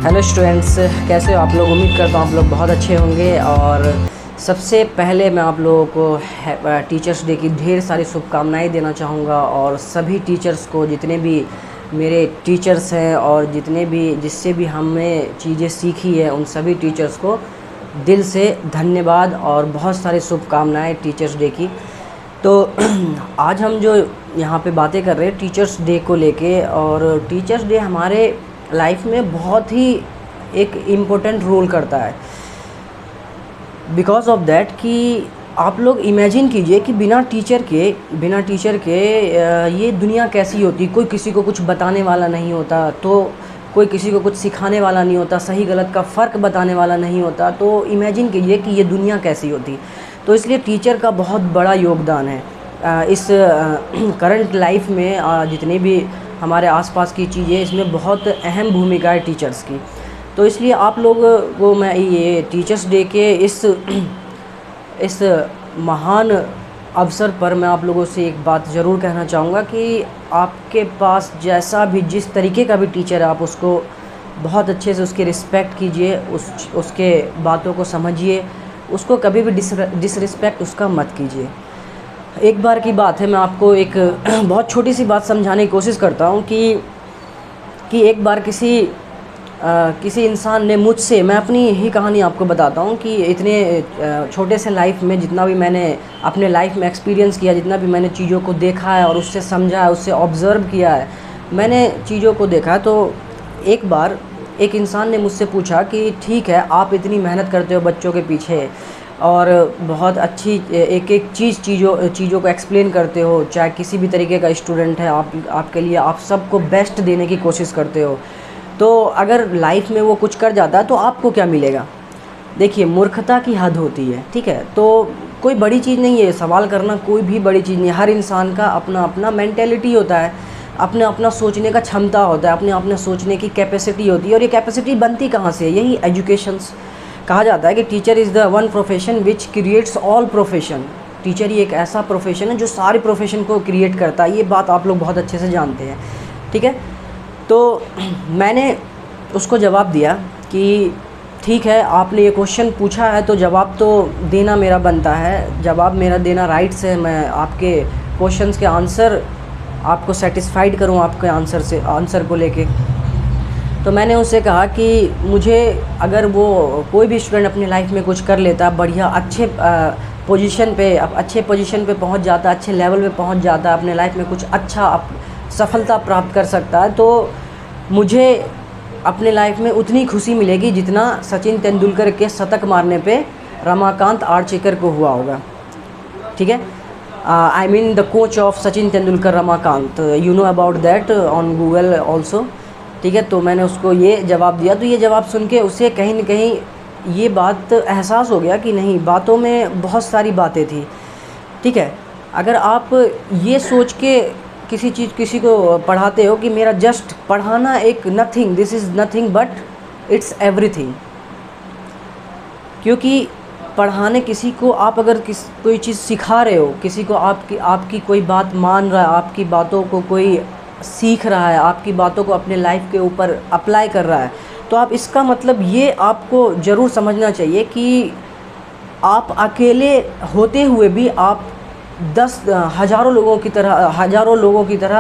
Hello students, कैसे हो आप लोग। उम्मीद करता हूँ आप लोग बहुत अच्छे होंगे। और सबसे पहले मैं आप लोगों को टीचर्स डे की ढेर सारी शुभकामनाएं देना चाहूँगा। और सभी टीचर्स को, जितने भी मेरे टीचर्स हैं और जिससे भी हमने चीज़ें सीखी है, उन सभी टीचर्स को दिल से धन्यवाद और बहुत सारी शुभकामनाएं टीचर्स डे की। तो आज हम जो यहाँ पे बातें कर रहे हैं टीचर्स डे को लेके, और टीचर्स डे हमारे लाइफ में बहुत ही एक इम्पोर्टेंट रोल करता है। बिकॉज ऑफ दैट कि आप लोग इमेजिन कीजिए कि बिना टीचर के ये दुनिया कैसी होती। कोई किसी को कुछ बताने वाला नहीं होता, तो कोई किसी को कुछ सिखाने वाला नहीं होता, सही गलत का फ़र्क बताने वाला नहीं होता। तो इमेजिन कीजिए कि ये दुनिया कैसी होती। तो इसलिए टीचर का बहुत बड़ा योगदान है इस करंट लाइफ में। जितने भी हमारे आसपास की चीज़ें, इसमें बहुत अहम भूमिका है टीचर्स की। तो इसलिए आप लोगों को मैं ये टीचर्स डे के इस महान अवसर पर मैं आप लोगों से एक बात ज़रूर कहना चाहूँगा कि आपके पास जैसा भी, जिस तरीके का भी टीचर है, आप उसको बहुत अच्छे से उसकी रिस्पेक्ट कीजिए, उसके बातों को समझिए, उसको कभी भी डिसरिस्पेक्ट उसका मत कीजिए। एक बार की बात है, मैं आपको एक बहुत छोटी सी बात समझाने की कोशिश करता हूँ कि एक बार किसी इंसान ने मुझसे, मैं अपनी ही कहानी आपको बताता हूँ कि इतने छोटे से लाइफ में जितना भी मैंने अपने लाइफ में एक्सपीरियंस किया, जितना भी मैंने चीज़ों को देखा है और उससे समझा है, उससे ऑब्ज़र्व किया है, मैंने चीज़ों को देखा। तो एक बार एक इंसान ने मुझसे पूछा कि ठीक है, आप इतनी मेहनत करते हो बच्चों के पीछे और बहुत अच्छी एक चीज़ों को एक्सप्लेन करते हो, चाहे किसी भी तरीके का स्टूडेंट है, आपके लिए आप सबको बेस्ट देने की कोशिश करते हो, तो अगर लाइफ में वो कुछ कर जाता है तो आपको क्या मिलेगा। देखिए, मूर्खता की हद होती है, ठीक है। तो कोई बड़ी चीज़ नहीं है सवाल करना, कोई भी बड़ी चीज़ नहीं है। हर इंसान का अपना अपना मेंटेलिटी होता है, अपना अपना सोचने का क्षमता होता है, अपने अपने सोचने की कैपेसिटी होती है। और ये कैपेसिटी बनती कहाँ से है? यही एजुकेशंस। कहा जाता है कि teacher is the one profession which creates all profession. Teacher ही एक ऐसा प्रोफेशन है जो सारे प्रोफेशन को क्रिएट करता है। ये बात आप लोग बहुत अच्छे से जानते हैं, ठीक है। तो मैंने उसको जवाब दिया कि ठीक है, आपने ये क्वेश्चन पूछा है तो जवाब तो देना मेरा बनता है, जवाब मेरा देना राइट्स है। मैं आपके क्वेश्चंस के आंसर आपको सेटिस्फाइड करूँ आपके आंसर को लेके। तो मैंने उससे कहा कि मुझे, अगर वो कोई भी स्टूडेंट अपनी लाइफ में कुछ कर लेता, बढ़िया अच्छे पोजीशन पे पहुंच जाता, अच्छे लेवल पे पहुंच जाता, अपने लाइफ में कुछ अच्छा सफलता प्राप्त कर सकता है, तो मुझे अपने लाइफ में उतनी खुशी मिलेगी जितना सचिन तेंदुलकर के शतक मारने पे रमाकांत आर्चेकर को हुआ होगा, ठीक है। I mean the coach of Sachin Tendulkar, Ramakant, you know about that on Google also, ठीक है। तो मैंने उसको ये जवाब दिया। तो ये जवाब सुन के उसे कहीं न कहीं ये बात एहसास हो गया कि नहीं, बातों में बहुत सारी बातें थी, ठीक है। अगर आप ये सोच के किसी को पढ़ाते हो कि मेरा जस्ट पढ़ाना एक nothing, this is nothing but it's everything, क्योंकि पढ़ाने किसी को, आप अगर कोई चीज़ सिखा रहे हो, किसी को आपकी कोई बात मान रहा है, आपकी बातों को कोई सीख रहा है, आपकी बातों को अपने लाइफ के ऊपर अप्लाई कर रहा है, तो आप इसका मतलब ये आपको ज़रूर समझना चाहिए कि आप अकेले होते हुए भी आप हज़ारों लोगों की तरह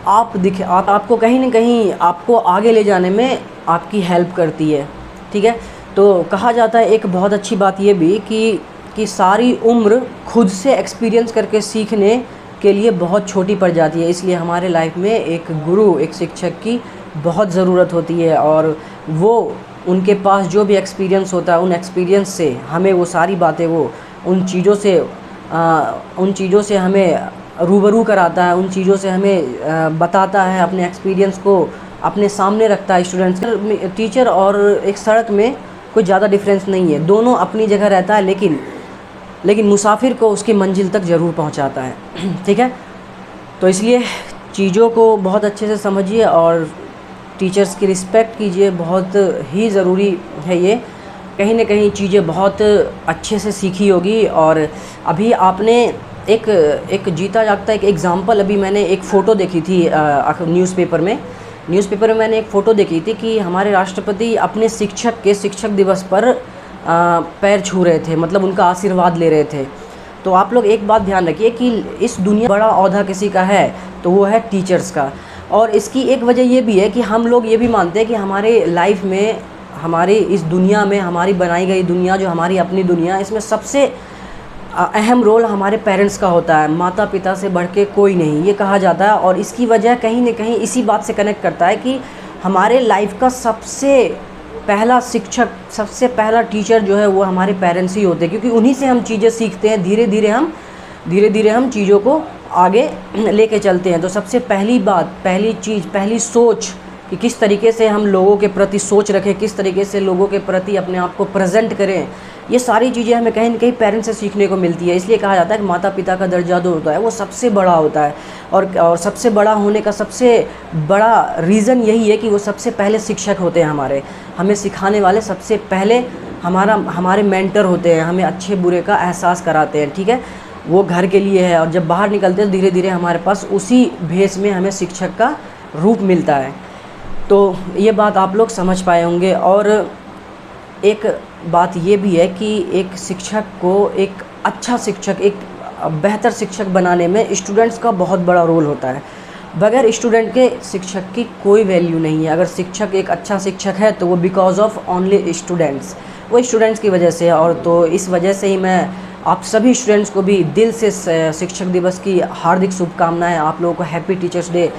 आपको कहीं न कहीं आपको आगे ले जाने में आपकी हेल्प करती है, ठीक है। तो कहा जाता है, एक बहुत अच्छी बात ये भी कि सारी उम्र खुद से एक्सपीरियंस करके सीखने के लिए बहुत छोटी पड़ जाती है। इसलिए हमारे लाइफ में एक गुरु, एक शिक्षक की बहुत ज़रूरत होती है, और वो उनके पास जो भी एक्सपीरियंस होता है, उन एक्सपीरियंस से हमें वो सारी बातें, वो उन चीज़ों से हमें रूबरू कराता है, उन चीज़ों से हमें बताता है, अपने एक्सपीरियंस को अपने सामने रखता है स्टूडेंट्स। टीचर और एक सड़क में कोई ज़्यादा डिफरेंस नहीं है, दोनों अपनी जगह रहता है, लेकिन मुसाफिर को उसकी मंजिल तक ज़रूर पहुंचाता है, ठीक है। तो इसलिए चीज़ों को बहुत अच्छे से समझिए और टीचर्स की रिस्पेक्ट कीजिए, बहुत ही ज़रूरी है ये। कहीं न कहीं चीज़ें बहुत अच्छे से सीखी होगी। और अभी आपने एक जीता जागता एक एग्ज़ाम्पल, अभी मैंने एक फ़ोटो देखी थी न्यूज़पेपर में न्यूज़पेपर में मैंने एक फ़ोटो देखी थी कि हमारे राष्ट्रपति अपने शिक्षक के शिक्षक दिवस पर पैर छू रहे थे, मतलब उनका आशीर्वाद ले रहे थे। तो आप लोग एक बात ध्यान रखिए कि इस दुनिया बड़ा ओहदा किसी का है तो वो है टीचर्स का। और इसकी एक वजह ये भी है कि हम लोग ये भी मानते हैं कि हमारे लाइफ में, हमारी इस दुनिया में, हमारी बनाई गई दुनिया जो हमारी अपनी दुनिया, इसमें सबसे अहम रोल हमारे पेरेंट्स का होता है। माता पिता से बढ़ के कोई नहीं, ये कहा जाता है। और इसकी वजह कहीं न कहीं इसी बात से कनेक्ट करता है कि हमारे लाइफ का सबसे पहला शिक्षक, सबसे पहला टीचर जो है वो हमारे पेरेंट्स ही होते हैं, क्योंकि उन्हीं से हम चीज़ें सीखते हैं। धीरे धीरे हम चीज़ों को आगे लेके चलते हैं। तो सबसे पहली बात, पहली चीज़, पहली सोच कि किस तरीके से हम लोगों के प्रति सोच रखें, किस तरीके से लोगों के प्रति अपने आप को प्रेजेंट करें, ये सारी चीज़ें हमें कहीं न कहीं पेरेंट्स से सीखने को मिलती है। इसलिए कहा जाता है कि माता पिता का दर्जा जो होता है वो सबसे बड़ा होता है। और सबसे बड़ा होने का सबसे बड़ा रीज़न यही है कि वो सबसे पहले शिक्षक होते हैं हमारे, हमें सिखाने वाले सबसे पहले हमारे मेंटर होते हैं, हमें अच्छे बुरे का एहसास कराते हैं, ठीक है। वो घर के लिए है, और जब बाहर निकलते हैं धीरे धीरे हमारे पास उसी भेष में हमें शिक्षक का रूप मिलता है। तो ये बात आप लोग समझ पाए होंगे। और एक बात ये भी है कि एक शिक्षक को, एक अच्छा शिक्षक, एक बेहतर शिक्षक बनाने में स्टूडेंट्स का बहुत बड़ा रोल होता है। बगैर स्टूडेंट के शिक्षक की कोई वैल्यू नहीं है। अगर शिक्षक एक अच्छा शिक्षक है तो वो बिकॉज ऑफ ओनली स्टूडेंट्स, वो स्टूडेंट्स की वजह से है। और तो इस वजह से ही मैं आप सभी स्टूडेंट्स को भी दिल से शिक्षक दिवस की हार्दिक शुभकामनाएं। आप लोगों को हैप्पी टीचर्स डे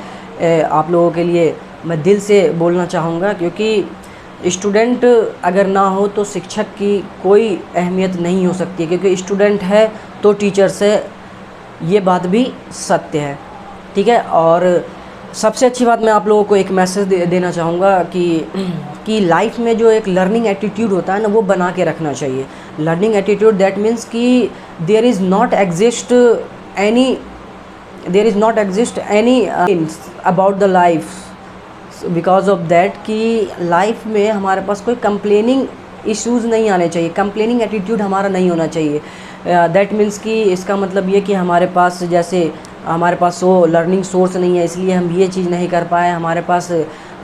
आप लोगों के लिए मैं दिल से बोलना चाहूँगा, क्योंकि स्टूडेंट अगर ना हो तो शिक्षक की कोई अहमियत नहीं हो सकती, क्योंकि स्टूडेंट है तो टीचर्स है, ये बात भी सत्य है, ठीक है। और सबसे अच्छी बात मैं आप लोगों को एक मैसेज देना चाहूँगा कि लाइफ में जो एक लर्निंग एटीट्यूड होता है ना, वो बना के रखना चाहिए। लर्निंग एटीट्यूड दैट मीन्स कि there is not exist any about the life, because of that कि लाइफ में हमारे पास कोई कंप्लेनिंग इश्यूज़ नहीं आने चाहिए, कंप्लेनिंग एटीट्यूड हमारा नहीं होना चाहिए। दैट मीन्स कि इसका मतलब ये कि हमारे पास, जैसे हमारे पास वो लर्निंग सोर्स नहीं है इसलिए हम ये चीज़ नहीं कर पाए, हमारे पास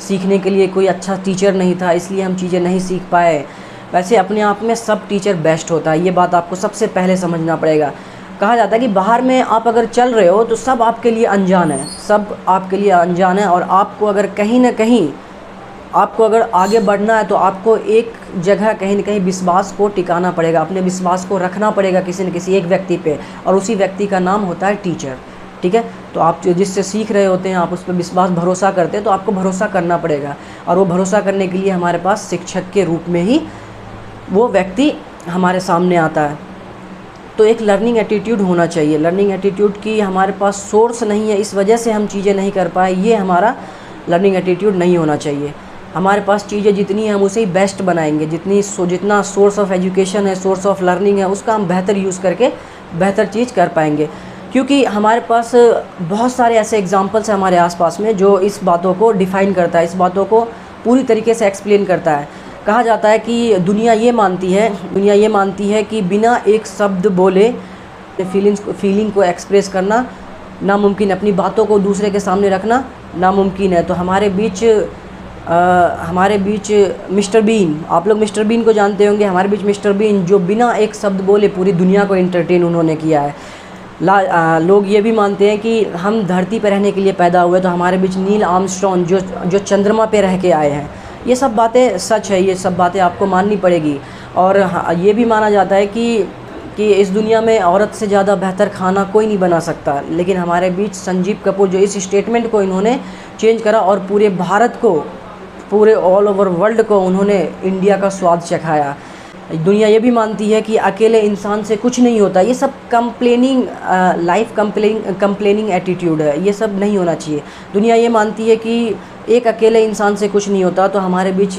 सीखने के लिए कोई अच्छा टीचर नहीं था इसलिए हम चीज़ें नहीं सीख पाए। वैसे अपने आप में सब टीचर बेस्ट होता है, ये बात आपको सबसे पहले समझना पड़ेगा। कहा जाता है कि बाहर में आप अगर चल रहे हो तो सब आपके लिए अनजान है, सब आपके लिए अनजान है। और आपको अगर कहीं ना कहीं, आपको अगर आगे बढ़ना है तो आपको एक जगह कहीं ना कहीं विश्वास को टिकाना पड़ेगा, अपने विश्वास को रखना पड़ेगा किसी न किसी एक व्यक्ति पे, और उसी व्यक्ति का नाम होता है टीचर, ठीक है। तो आप जिससे सीख रहे होते हैं, आप उस पर विश्वास, भरोसा करते हैं, तो आपको भरोसा करना पड़ेगा। और वो भरोसा करने के लिए हमारे पास शिक्षक के रूप में ही वो व्यक्ति हमारे सामने आता है। तो एक लर्निंग एटीट्यूड होना चाहिए। लर्निंग एटीट्यूड की हमारे पास सोर्स नहीं है, इस वजह से हम चीज़ें नहीं कर पाए, ये हमारा लर्निंग एटीट्यूड नहीं होना चाहिए। हमारे पास चीज़ें जितनी हैं हम उसे ही बेस्ट बनाएंगे, जितना सोर्स ऑफ एजुकेशन है, सोर्स ऑफ लर्निंग है, उसका हम बेहतर यूज़ करके बेहतर चीज़ कर पाएंगे। क्योंकि हमारे पास बहुत सारे ऐसे एग्जांपल्स हैं हमारे आसपास में जो इस बातों को डिफ़ाइन करता है, इस बातों को पूरी तरीके से एक्सप्लेन करता है। कहा जाता है कि दुनिया ये मानती है कि बिना एक शब्द बोले फीलिंग को एक्सप्रेस करना नामुमकिन, अपनी बातों को दूसरे के सामने रखना नामुमकिन है। तो हमारे बीच मिस्टर बीन, आप लोग मिस्टर बीन को जानते होंगे, हमारे बीच मिस्टर बीन जो बिना एक शब्द बोले पूरी दुनिया को एंटरटेन उन्होंने किया है। लोग ये भी मानते हैं कि हम धरती पर रहने के लिए पैदा हुए, तो हमारे बीच नील आर्मस्ट्रॉन्ग जो चंद्रमा पे रह के आए हैं। ये सब बातें सच है, ये सब बातें आपको माननी पड़ेगी। और ये भी माना जाता है कि इस दुनिया में औरत से ज़्यादा बेहतर खाना कोई नहीं बना सकता। लेकिन हमारे बीच संजीव कपूर जो इस स्टेटमेंट को इन्होंने चेंज करा और पूरे भारत को, पूरे ऑल ओवर वर्ल्ड को उन्होंने इंडिया का स्वाद चखाया। दुनिया ये भी मानती है कि अकेले इंसान से कुछ नहीं होता। ये सब कंप्लेनिंग एटीट्यूड है, ये सब नहीं होना चाहिए। दुनिया ये मानती है कि एक अकेले इंसान से कुछ नहीं होता। तो हमारे बीच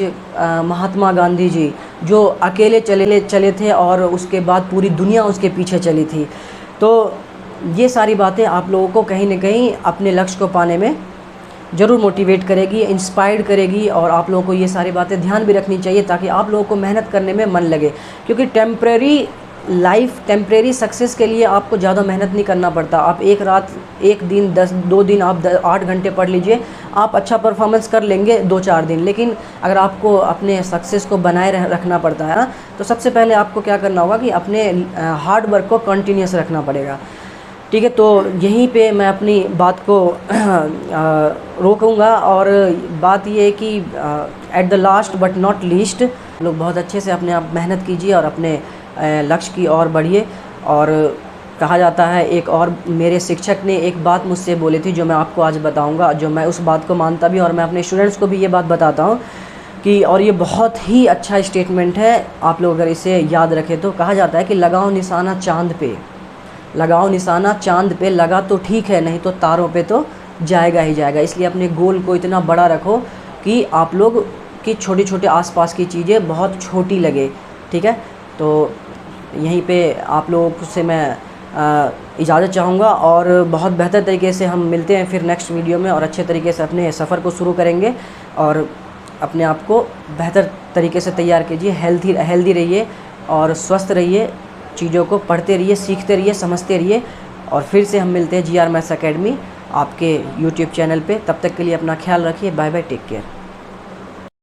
महात्मा गांधी जी जो अकेले चले थे और उसके बाद पूरी दुनिया उसके पीछे चली थी। तो ये सारी बातें आप लोगों को कहीं ना कहीं अपने लक्ष्य को पाने में ज़रूर मोटिवेट करेगी, इंस्पायर्ड करेगी। और आप लोगों को ये सारी बातें ध्यान भी रखनी चाहिए ताकि आप लोगों को मेहनत करने में मन लगे। क्योंकि टेम्प्रेरी लाइफ टेम्परेरी सक्सेस के लिए आपको ज़्यादा मेहनत नहीं करना पड़ता। आप एक रात, एक दिन, 2 दिन आप 8 घंटे पढ़ लीजिए, आप अच्छा परफॉर्मेंस कर लेंगे 2-4 दिन। लेकिन अगर आपको अपने सक्सेस को बनाए रखना पड़ता है ना, तो सबसे पहले आपको क्या करना होगा कि अपने हार्ड वर्क को कंटिन्यूस रखना पड़ेगा। ठीक है, तो यहीं पे मैं अपनी बात को रोकूंगा। और बात ये है कि at the last but not least, लोग बहुत अच्छे से अपने आप मेहनत कीजिए और अपने लक्ष्य की ओर बढ़िए। और कहा जाता है, एक और मेरे शिक्षक ने एक बात मुझसे बोली थी जो मैं आपको आज बताऊंगा, जो मैं उस बात को मानता भी और मैं अपने स्टूडेंट्स को भी ये बात बताता हूँ कि, और ये बहुत ही अच्छा स्टेटमेंट है, आप लोग अगर इसे याद रखें तो। कहा जाता है कि लगाओ निशाना चाँद पे, लगाओ निशाना चाँद पे, लगा तो ठीक है, नहीं तो तारों पे तो जाएगा ही जाएगा। इसलिए अपने गोल को इतना बड़ा रखो कि आप लोग की छोटी छोटी आसपास की चीज़ें बहुत छोटी लगे। ठीक है, तो यहीं पे आप लोगों से मैं इजाज़त चाहूँगा और बहुत बेहतर तरीके से हम मिलते हैं फिर नेक्स्ट वीडियो में, और अच्छे तरीके से अपने सफ़र को शुरू करेंगे। और अपने आप को बेहतर तरीके से तैयार कीजिए, हेल्दी रहिए और स्वस्थ रहिए, चीज़ों को पढ़ते रहिए, सीखते रहिए, समझते रहिए। और फिर से हम मिलते हैं GR मैथ्स एकेडमी आपके YouTube चैनल पे। तब तक के लिए अपना ख्याल रखिए। Bye bye, take care.